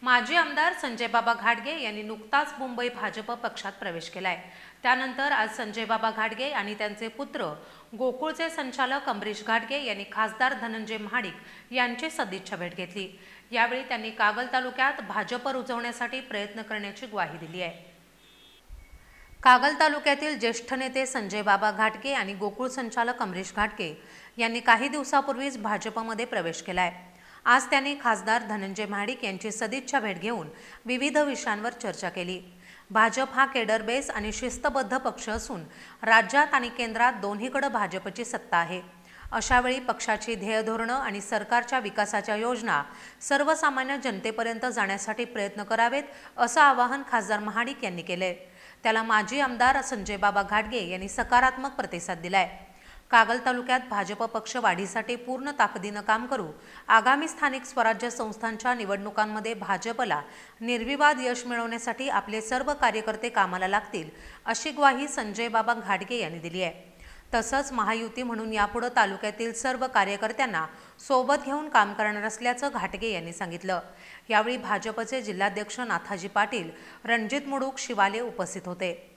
माजी आमदार संजय बाबा घाटगे यांनी नुकताच मुंबई भाजप पक्षात प्रवेश केलाय। त्यानंतर आज संजय बाबा घाटगे आणि त्यांचे पुत्र गोकुळचे संचालक अमरीश घाटगे यांनी खासदार धनंजय महाडिक यांची सदिच्छा भेट घेतली। यावेळी त्यांनी कागल तालुक्यात भाजप रुजवण्यासाठी प्रयत्न करण्याची ग्वाही दिली आहे। कागल तालुक्यातील ज्येष्ठ नेते संजय बाबा घाटगे आणि गोकुळ संचालक अमरीश घाटगे यांनी काही दिवसापूर्वीच भाजपमध्ये प्रवेश केलाय। आज त्यांनी खासदार धनंजय महाडिक यांची सदिच्छा भेट घेऊन विविध विषयांवर चर्चा केली। भाजप हा केडर बेस आणि शिस्तबद्ध पक्ष असून राज्यात आणि केंद्रात दोन्हीकडे भाजपची सत्ता आहे। अशावेळी पक्षाची ध्येय धोरणं आणि सरकारच्या विकासाच्या योजना सर्वसामान्य जनतेपर्यंत जाण्यासाठी प्रयत्न करावेत असं आवाहन खासदार महाडिक यांनी केले। त्याला माजी आमदार संजय बाबा घाटगे यांनी सकारात्मक प्रतिसाद दिलाय। कागल तालुक्यात भाजप पक्ष वाढीसाठी पूर्ण ताकदीनं काम करू। आगामी स्थानिक स्वराज्य संस्थांच्या निवडणुकांमध्ये भाजपला निर्विवाद यश मिळवण्यासाठी आपले सर्व कार्यकर्ते कामाला लागतील अशी ग्वाही संजय बाबा घाटगे यांनी दिली आहे। तसंच महायुती म्हणून यापुढे तालुक्यातील सर्व कार्यकर्त्यांना सोबत घेऊन काम करणार असल्याचं घाटगे यांनी सांगितलं। यावेळी भाजपचे जिल्हाध्यक्ष नाथाजी पाटील, रणजित मुडूक, शिवाले उपस्थित होते।